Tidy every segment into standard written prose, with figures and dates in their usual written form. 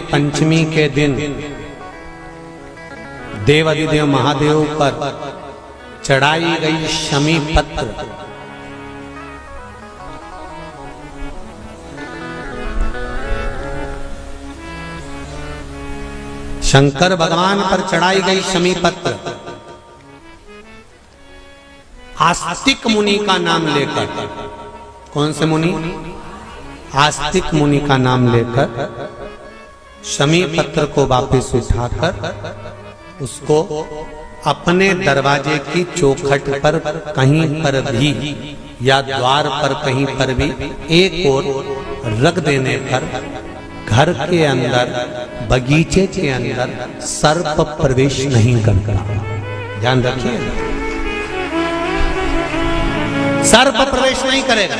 पंचमी के दिन देवाधिदेव महादेव पर चढ़ाई गई शमी पत्र शंकर भगवान पर चढ़ाई गई शमी पत्र आस्तिक मुनि का नाम लेकर, कौन से मुनि? आस्तिक मुनि का नाम लेकर शमी पत्र को वापस उठाकर उसको अपने दरवाजे की चौखट पर कहीं पर भी या द्वार पर कहीं पर भी एक ओर रख देने पर घर के अंदर, बगीचे के अंदर सर्प प्रवेश नहीं करता। ध्यान रखिए, सर्प प्रवेश नहीं करेगा।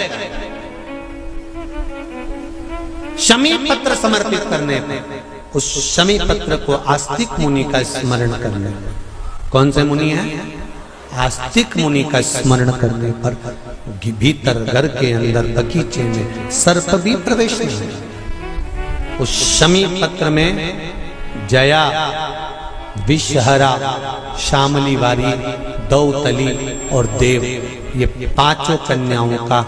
शमी पत्र समर्पित करने पर, उस शमी पत्र को आस्तिक मुनि का स्मरण करने पर, कौन से मुनि है? आस्तिक मुनि का स्मरण करने पर भीतर घर के अंदर बगीचे में सर्प भी प्रवेश नहीं। उस शमी पत्र में जया, विषहरा, शामली वारी, दौतली और देव, ये पांचों कन्याओं का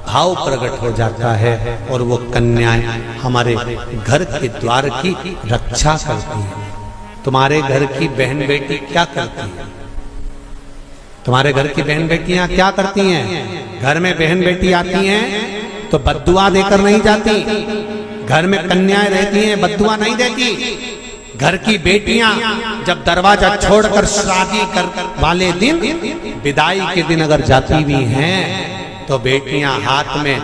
भाव प्रकट हो जाता है और वो कन्याएं हमारे घर के द्वार की रक्षा करती हैं। तुम्हारे घर की बहन बेटी क्या करती है? तुम्हारे घर की बहन बेटियां क्या करती हैं? घर में बहन बेटी आती हैं तो बद्दुआ देकर नहीं जाती। घर में कन्याएं रहती हैं, बद्दुआ नहीं देती। घर की बेटियां जब दरवाजा छोड़कर शादी कर वाले दिन, विदाई के दिन अगर जाती भी हैं तो बेटियां हाथ में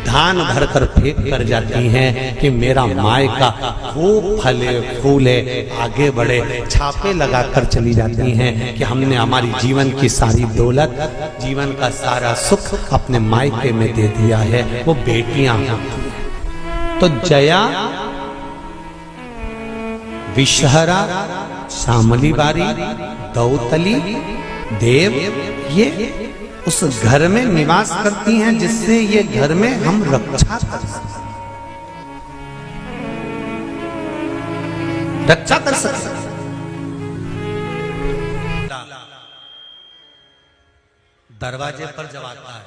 धान भरकर फेंक कर जाती हैं कि मेरा मायका खूब फले फूले आगे बढ़े। छापे लगाकर चली जाती हैं कि हमने हमारी जीवन की सारी दौलत, जीवन का सारा सुख अपने मायके में दे दिया है। वो बेटियां होती हैं। तो जया, विषहरा, शामली बारी, दौतली, देव, ये उस घर में निवास करती हैं जिससे ये घर में हम रक्षा कर सकते, रक्षा कर सकते। दरवाजे पर जब आता है,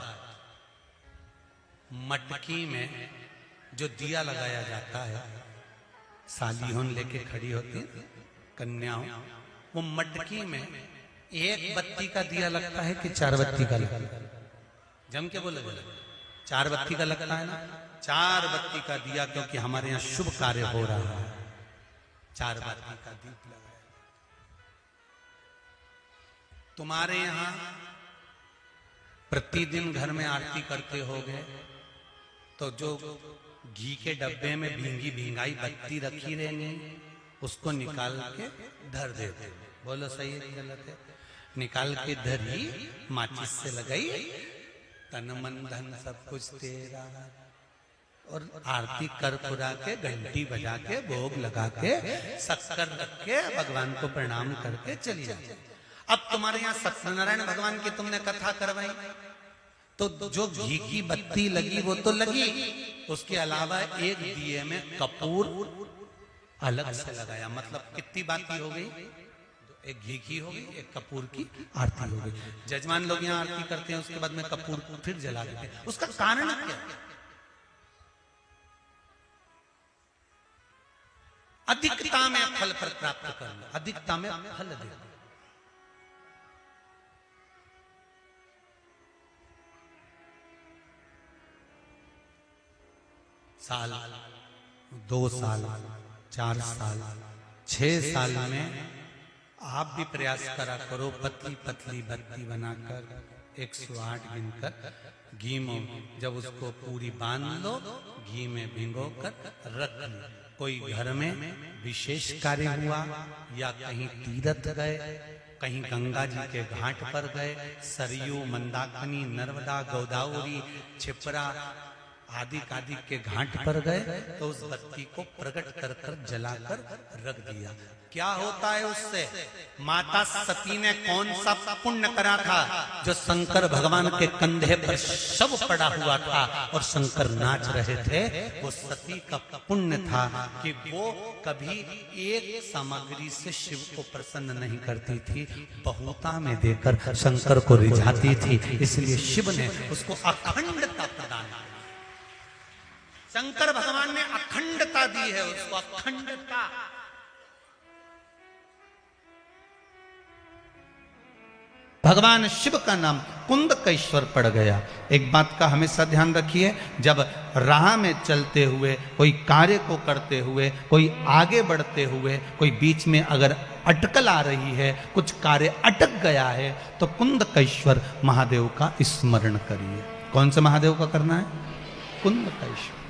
मटकी में जो दिया लगाया जाता है, सालियों लेके खड़ी होती कन्या, वो मटकी में एक बत्ती का दिया लगता है कि 4 बत्ती का लगता है? जम के बोले 4 बत्ती का लगता है ना। 4 बत्ती का दिया, क्योंकि हमारे यहाँ शुभ कार्य हो रहा है, 4 बत्ती का दीप लगाया। तुम्हारे यहाँ प्रतिदिन घर में आरती करते होगे तो जो घी के डब्बे में भींगी भींगाई बत्ती रखी रहनी, उसको निकाल के धर देते। बोलो सही है कि गलत है? निकाल के धरी, माचिस से लगाई, तन मन धन सब कुछ तेरा, और आरती कर पुरा के, घंटी बजा के, भोग लगा के, शक्कर रख के, भगवान को प्रणाम करके चली जाती। अब तुम्हारे यहाँ सत्यनारायण भगवान की तुमने कथा करवाई तो जो घी की बत्ती लगी वो तो लगी, उसके अलावा एक दिए में कपूर अलग से लगाया। मतलब कितनी बाती हो गई? एक घी की हो गई, एक कपूर की आरती हो गई। जजमान लोग यहाँ आरती करते हैं, उसके बाद में कपूर फिर जला देते हैं। उसका कारण क्या? अधिकता में फल प्राप्त करना, अधिकता में फल देना। साल, 2 साल, 4 साल, 6 साल में आप भी प्रयास करा करो, पतली पतली बत्ती बनाकर 108 गिनकर घी में जब उसको पूरी बांध लो, घी में भिगो कर रख लो। कोई घर में विशेष कार्य हुआ या कहीं तीर्थ गए, कहीं गंगा जी के घाट पर गए, सरयू, मंदाकिनी, नर्मदा, गोदावरी, छिपरा आदि के घाट पर गए तो उस बत्ती को प्रकट कर कर जलाकर रख दिया। क्या होता है उससे? माता सती ने कौन सा पुण्य करा था जो शंकर भगवान के कंधे पर शव पड़ा हुआ था और शंकर नाच रहे थे? वो सती का पुण्य था कि वो कभी एक सामग्री से शिव को प्रसन्न नहीं करती थी, बहुता में देकर शंकर को रिझाती थी। इसलिए शिव ने उसको अखंडता प्रदान की। शंकर भगवान ने अखंडता दी है उसको, अखंडता। भगवान शिव का नाम कुंदकेश्वर पड़ गया। एक बात का हमेशा ध्यान रखिए, जब राह में चलते हुए, कोई कार्य को करते हुए, कोई आगे बढ़ते हुए, कोई बीच में अगर अटकल आ रही है, कुछ कार्य अटक गया है, तो कुंदकेश्वर महादेव का स्मरण करिए। कौन से महादेव का करना है? कुंदकेश्वर।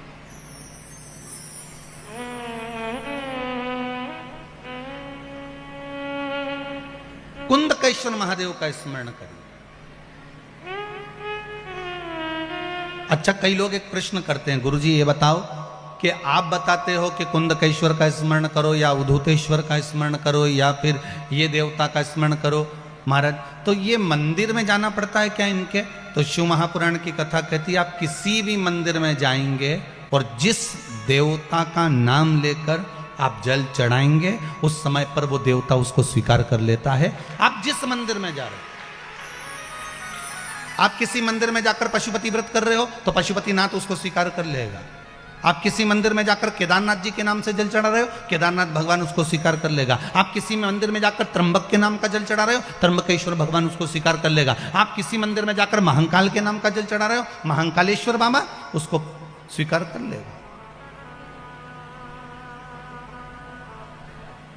कुंदकेश्वर महादेव का स्मरण करिए। अच्छा, कई लोग एक प्रश्न करते हैं, गुरुजी ये बताओ कि आप बताते हो कि कुंदकेश्वर का स्मरण करो या उद्धूतेश्वर का स्मरण करो या फिर ये देवता का स्मरण करो महाराज, तो ये मंदिर में जाना पड़ता है क्या इनके? तो शिव महापुराण की कथा कहती है आप किसी भी मंदिर में जाएंगे और जिस देवता का नाम लेकर आप जल चढ़ाएंगे उस समय पर वो देवता उसको स्वीकार कर लेता है। आप जिस मंदिर में जा रहे हो, आप किसी मंदिर में जाकर पशुपति व्रत कर रहे हो तो पशुपतिनाथ उसको स्वीकार कर लेगा। आप किसी मंदिर में जाकर केदारनाथ जी के नाम से जल चढ़ा रहे हो, केदारनाथ भगवान उसको स्वीकार कर लेगा। आप किसी मंदिर में जाकर त्र्यंबक के नाम का जल चढ़ा रहे हो, त्र्यंबकेश्वर भगवान उसको स्वीकार कर लेगा। आप किसी मंदिर में जाकर महाकाल के नाम का जल चढ़ा रहे हो, महाकालेश्वर बाबा उसको स्वीकार कर लेगा।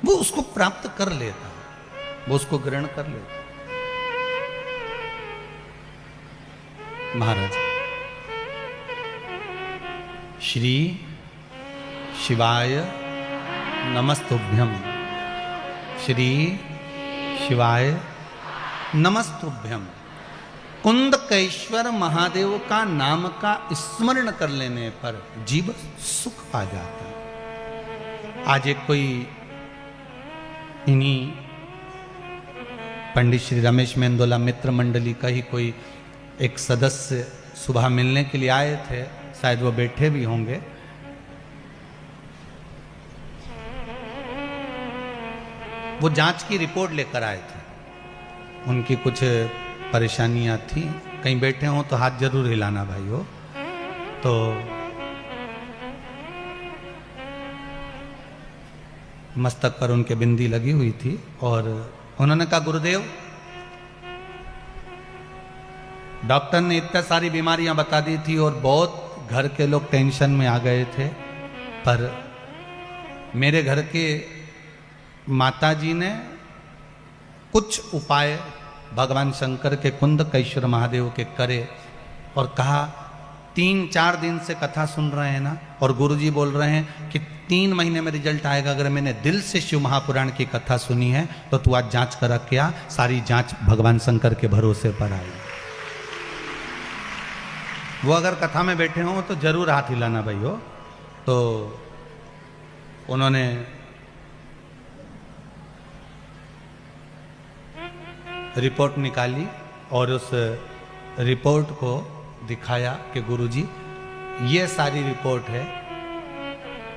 वो उसको प्राप्त कर लेता है, वो उसको ग्रहण कर लेता है। महाराज, श्री शिवाय नमस्तुभ्यम, श्री शिवाय नमस्तुभ्यम। कुंदकेश्वर महादेव का नाम का स्मरण कर लेने पर जीव सुख पा जाता है। आज एक कोई इन्हीं पंडित श्री रमेश मेंदोला मित्र मंडली का ही कोई एक सदस्य सुबह मिलने के लिए आए थे, शायद वो बैठे भी होंगे। वो जांच की रिपोर्ट लेकर आए थे, उनकी कुछ परेशानियां थी। कहीं बैठे हो तो हाथ जरूर हिलाना भाई हो। तो मस्तक पर उनके बिंदी लगी हुई थी और उन्होंने कहा गुरुदेव, डॉक्टर ने इतनी सारी बीमारियां बता दी थी और बहुत घर के लोग टेंशन में आ गए थे, पर मेरे घर के माताजी ने कुछ उपाय भगवान शंकर के कुंदकेश्वर महादेव के करे और कहा 3-4 दिन से कथा सुन रहे हैं ना, और गुरुजी बोल रहे हैं कि 3 महीने में रिजल्ट आएगा। अगर मैंने दिल से शिव महापुराण की कथा सुनी है तो तू आज जांच करा क्या? सारी जांच भगवान शंकर के भरोसे पर आई। वो अगर कथा में बैठे हो तो जरूर हाथ हिलाना भाई हो। तो उन्होंने रिपोर्ट निकाली और उस रिपोर्ट को दिखाया कि गुरुजी ये सारी रिपोर्ट है।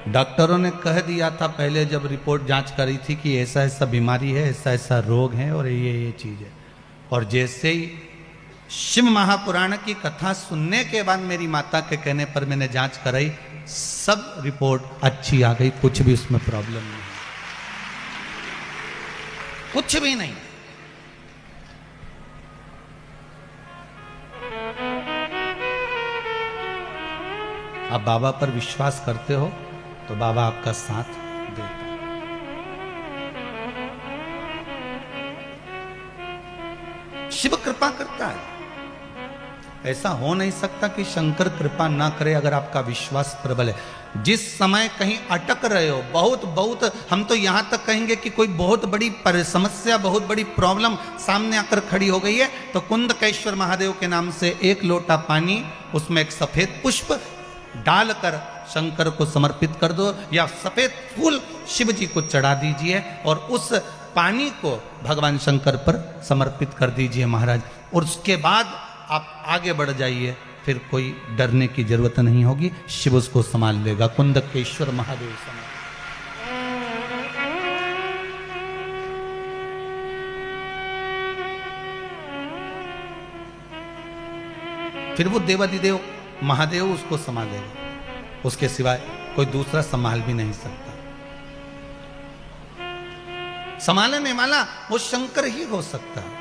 डॉक्टरों ने कह दिया था पहले जब रिपोर्ट जांच करी थी कि ऐसा ऐसा बीमारी है, ऐसा ऐसा रोग है और ये चीज है। और जैसे ही शिव महापुराण की कथा सुनने के बाद मेरी माता के कहने पर मैंने जांच कराई, सब रिपोर्ट अच्छी आ गई, कुछ भी उसमें प्रॉब्लम नहीं, कुछ भी नहीं। आप बाबा पर विश्वास करते हो तो बाबा आपका साथ देता है। शिव कृपा करता है, ऐसा हो नहीं सकता कि शंकर कृपा ना करे अगर आपका विश्वास प्रबल है। जिस समय कहीं अटक रहे हो, बहुत हम तो यहां तक कहेंगे कि कोई बहुत बड़ी समस्या, बहुत बड़ी प्रॉब्लम सामने आकर खड़ी हो गई है, तो कुंदकेश्वर महादेव के नाम से 1 लोटा पानी, उसमें एक सफेद पुष्प, डालकर शंकर को समर्पित कर दो, या सफेद फूल शिव जी को चढ़ा दीजिए और उस पानी को भगवान शंकर पर समर्पित कर दीजिए महाराज। और उसके बाद आप आगे बढ़ जाइए, फिर कोई डरने की जरूरत नहीं होगी, शिव उसको संभाल लेगा। कुंदकेश्वर महादेव संभाल। फिर वो देवाधिदेव महादेव उसको संभालेगा, उसके सिवाय कोई दूसरा संभाल भी नहीं सकता। संभालने वाला वो शंकर ही हो सकता है।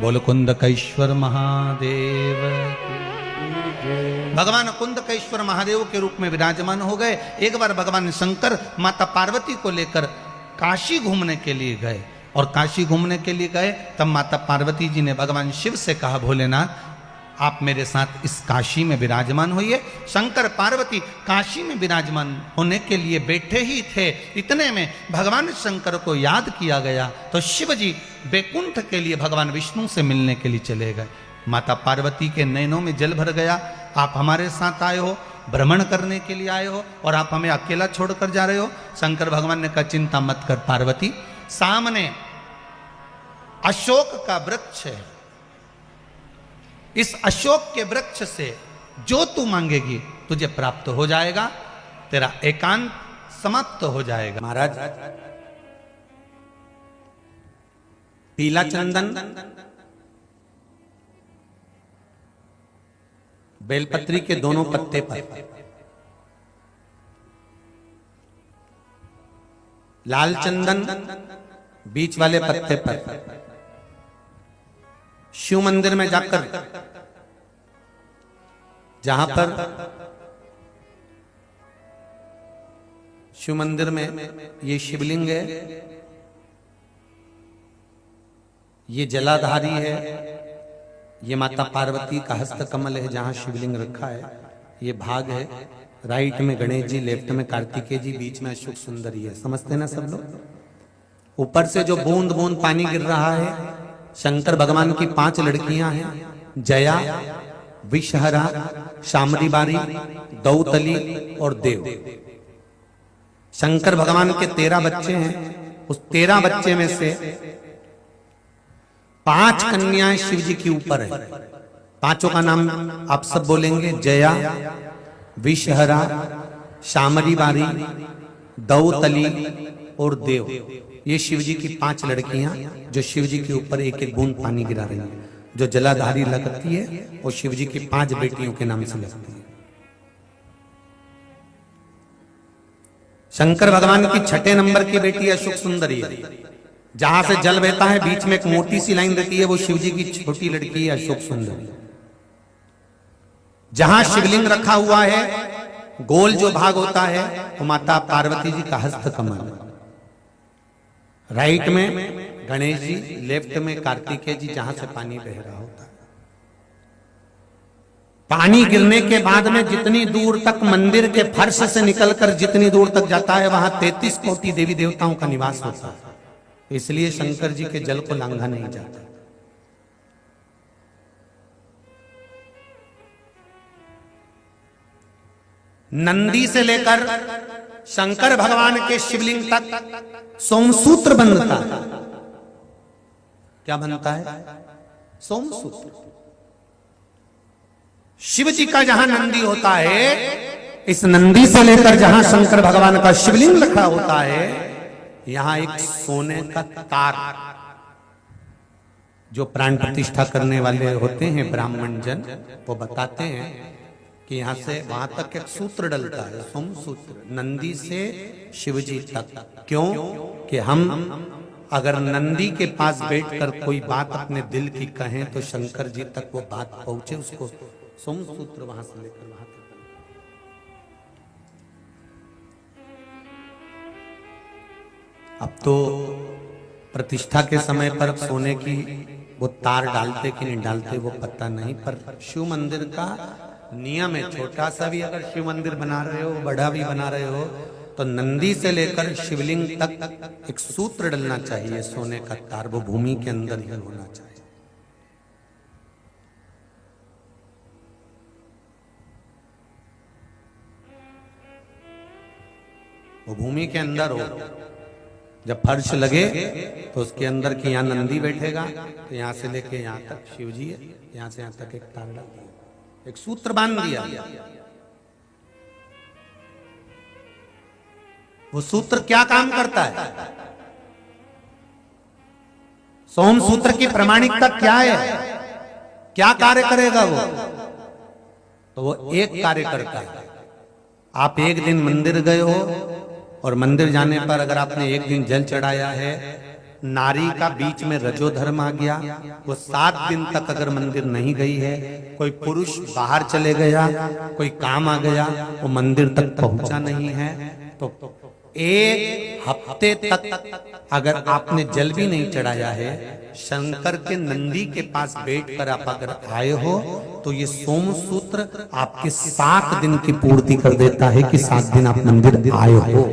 बोलो कुंदकेश्वर महादेव। भगवान कुंदकेश्वर महादेव के रूप में विराजमान हो गए। एक बार भगवान शंकर माता पार्वती को लेकर काशी घूमने के लिए गए, और काशी घूमने के लिए गए तब माता पार्वती जी ने भगवान शिव से कहा, भोलेनाथ आप मेरे साथ इस काशी में विराजमान होइए। शंकर पार्वती काशी में विराजमान होने के लिए बैठे ही थे, इतने में भगवान शंकर को याद किया गया तो शिव जी बैकुंठ के लिए भगवान विष्णु से मिलने के लिए चले गए। माता पार्वती के नैनों में जल भर गया, आप हमारे साथ आए हो, भ्रमण करने के लिए आए हो और आप हमें अकेला छोड़कर जा रहे हो। शंकर भगवान ने कहा, चिंता मत कर पार्वती, सामने अशोक का वृक्ष है, इस अशोक के वृक्ष से जो तू मांगेगी तुझे प्राप्त हो जाएगा, तेरा एकांत समाप्त हो जाएगा। महाराज पीला चंदन, बेलपत्री के दोनों पत्ते पर, लाल चंदन बीच वाले पत्ते पर, शिव मंदिर में जाकर जहां पर शिव मंदिर में ये शिवलिंग है, ये जलाधारी है, ये माता पार्वती का हस्त कमल है जहां शिवलिंग रखा है, ये भाग है, राइट में गणेश जी, लेफ्ट में कार्तिकेय जी, बीच में अशोक सुंदरी है। समझते ना सब लोग। ऊपर से जो बूंद बूंद पानी गिर रहा है, शंकर भगवान की 5 लड़कियां हैं, जया, विषहरा, शामरीबारी, दौतली और देव। शंकर भगवान के 13 बच्चे हैं, उस 13 बच्चे में से 5 कन्याएं शिव जी के ऊपर है। पांचों का नाम आप सब बोलेंगे, जया, विषहरा, शामरीबारी, दौतली और देव। ये शिव जी की 5 लड़कियां जो शिव जी के ऊपर एक एक बूंद पानी गिरा रही हैं। जो जलाधारी लगती है वो शिव जी की 5 बेटियों के नाम से लगती है। शंकर भगवान की 6ठे नंबर की बेटी अशोक सुंदरी है। जहां से जल बहता है बीच में एक मोटी सी लाइन रहती है, वो शिव जी की छोटी लड़की है अशोक सुंदरी। जहां शिवलिंग रखा हुआ है, गोल जो भाग होता है वो माता पार्वती जी का हस्त कमल। राइट में गणेश जी, लेफ्ट में कार्तिकेय जी, जहां से पानी बह रहा होता है। पानी गिरने के बाद में जितनी दूर तक मंदिर के फर्श से निकलकर जितनी दूर तक जाता है, वहां 33 कोटि देवी देवताओं का निवास होता है। इसलिए शंकर जी के जल को लांघा नहीं जाता। नंदी से लेकर शंकर भगवान के शिवलिंग तक सोमसूत्र बनता है। क्या बनता है? सोमसूत्र। शिव जी का जहां नंदी होता है, इस नंदी से लेकर जहां शंकर भगवान का शिवलिंग रखा होता है, यहां एक सोने का तार, जो प्राण प्रतिष्ठा करने वाले होते हैं ब्राह्मण जन, वो बताते हैं कि यहां से वहां तक एक सूत्र डलता है, सोमसूत्र, नंदी से शिवजी तक। क्यों? कि हम अगर नंदी के पास बैठकर कोई बात अपने दिल की कहें तो शंकर जी तक वो बात पहुंचे, उसको सोमसूत्र वहां से लेकर वहां तक। अब तो प्रतिष्ठा के समय पर सोने की वो तार डालते कि नहीं डालते वो पता नहीं, पर शिव मंदिर का नियम है। छोटा सा भी अगर शिव मंदिर बना रहे हो, बड़ा भी बना रहे हो, तो नंदी से लेकर शिवलिंग तक एक सूत्र डलना चाहिए सोने का तार, वो भूमि के अंदर ही होना चाहिए। वो भूमि के अंदर हो। जब फर्श लगे तो उसके अंदर की यहां नंदी बैठेगा, तो यहां से लेके यहां तक शिव जी है, यहां से यहां तक एक तार डाल दिया, एक सूत्र बांध दिया। वो सूत्र क्या काम करता है? सोम सूत्र की प्रामाणिकता क्या है? क्या कार्य करेगा वो? तो वो एक कार्य करता है। आप एक दिन मंदिर गए हो और मंदिर जाने पर अगर आपने एक दिन जल चढ़ाया है, नारी का बीच में रजो धर्म आ गया, वो 7 दिन तक अगर मंदिर नहीं गई है, कोई पुरुष बाहर चले गया, कोई काम आ गया, वो मंदिर तक पहुंचा नहीं है, तो 1 हफ्ते तक अगर आपने जल भी नहीं चढ़ाया है, शंकर के नंदी के पास बैठकर आप अगर आए हो, तो ये सोम सूत्र आपके 7 दिन की पूर्ति कर देता है कि 7 दिन आप मंदिर आए हो।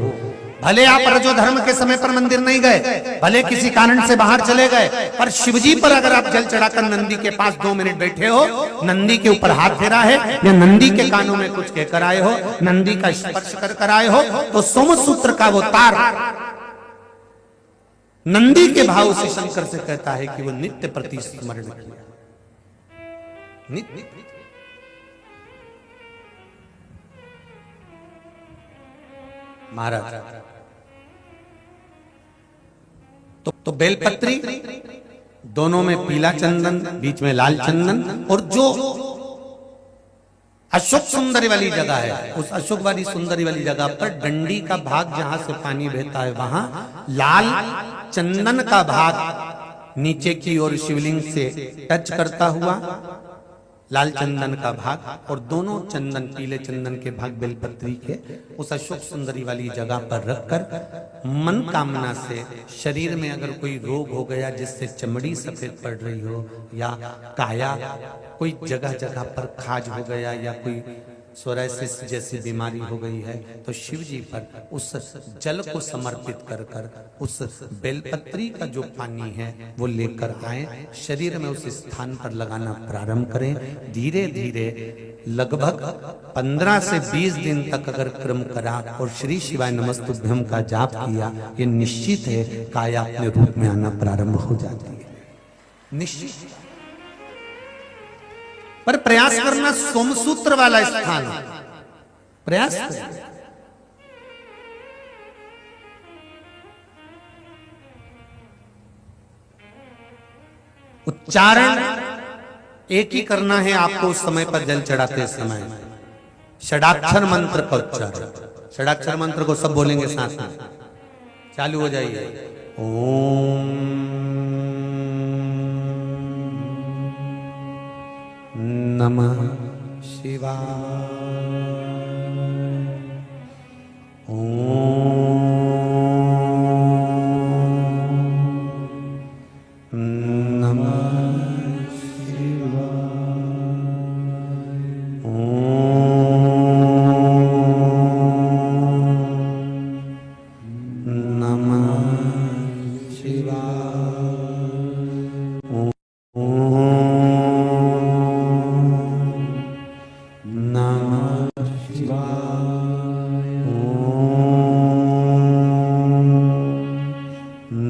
भले आप रजो धर्म के समय पर मंदिर नहीं गए, भले किसी कारण से बाहर चले गए, पर शिवजी पर अगर आप जल चढ़ाकर नंदी के पास 2 मिनट बैठे हो, नंदी के ऊपर हाथ फेरा है या नंदी के कानों में कुछ कहकर आए हो, नंदी का स्पर्श कर आए हो, तो सोम सूत्र का वो तार नंदी के भाव से शंकर से कहता है कि वो नित्य प्रति स्मरण किया। नित्य महाराज तो बेलपत्री, दोनों में पीला चंदन, बीच में लाल चंदन, और जो अशोक सुंदरी वाली जगह है, उस अशोक वाली सुंदरी वाली जगह पर डंडी का भाग जहां से पानी बहता है, वहां लाल चंदन का भाग नीचे की ओर शिवलिंग से टच करता हुआ लाल चंदन का भाग, और दोनों चंदन, पीले चंदन के भाग बेलपत्री के उस अशोक सुंदरी वाली जगह पर रखकर मन कामना से शरीर में अगर कोई रोग हो गया जिससे चमड़ी सफेद पड़ रही हो, या काया कोई जगह जगह पर खाज हो गया, या कोई सोराइसिस जैसी बीमारी हो गई है, तो शिव जी पर उस जल को समर्पित कर कर उस बेलपत्री का जो पानी है वो लेकर आए, शरीर में उस स्थान पर लगाना प्रारंभ करें। धीरे धीरे लगभग 15 से 20 दिन तक अगर क्रम करा और श्री शिवाय नमस्तुभ्यम का जाप किया, ये निश्चित है काया अपने रूप में आना प्रारंभ हो जाती है, निश्चित। पर प्रयास करना सोमसूत्र वाला स्थान, प्रयास करें। उच्चारण एक ही करना है आपको उस समय पर जल चढ़ाते समय, षडाक्षर मंत्र का उच्चारण। षडाक्षर मंत्र को सब बोलेंगे साथ में, चालू हो जाइए। ओम नमः शिवाय, ओम नमः शिवाय, ओम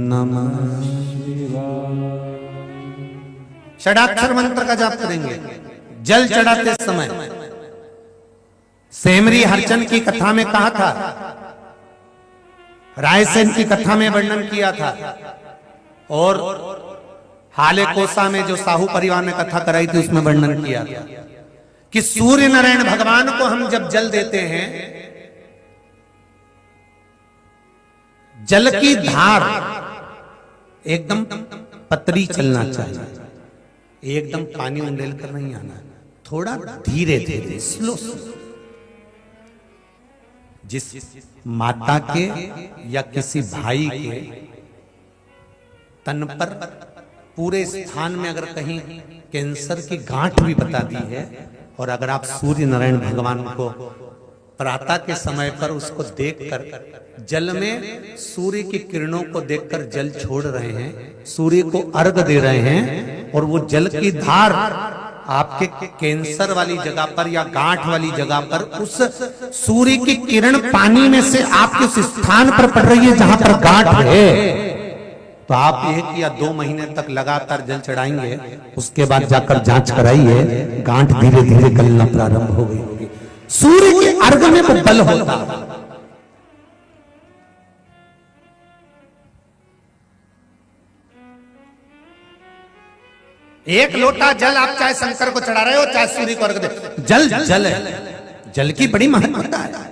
नमः शिवाय, षडाक्षर मंत्र का जाप करेंगे जल चढ़ाते समय। सेमरी हरचन की कथा में कहा था, रायसेन की कथा में वर्णन किया था, और हाले कोसा में जो साहू परिवार ने कथा कराई थी उसमें वर्णन किया था कि सूर्य नारायण भगवान को हम जब जल देते हैं, जल की धार एकदम पतली चलना चाहिए, एकदम पानी उंडेल कर नहीं आना, थोड़ा धीरे धीरे स्लो। जिस माता के या किसी भाई के तन पर पूरे स्थान में अगर कहीं कैंसर की गांठ भी बता दी है, और अगर आप सूर्य नारायण भगवान को प्रातः के समय पर उसको देखकर जल में सूर्य की किरणों को देखकर जल छोड़ रहे हैं, सूर्य को अर्घ दे रहे हैं, और वो जल की धार आपके कैंसर वाली जगह पर या गांठ वाली जगह पर उस सूर्य की किरण पानी में से आपके उस स्थान पर पड़ रही है जहां पर गांठ है। तो आप 1 या 2 महीने तक लगातार जल चढ़ाएंगे, उसके बाद जाकर जांच कराइए, गांठ धीरे धीरे गलना प्रारंभ हो गई होगी। सूर्य के अर्घ में वो बल होता। एक लोटा जल आप चाहे शंकर को चढ़ा रहे हो, चाहे सूर्य को अर्घ दे, जल जल है, जल की बड़ी महत्वता है।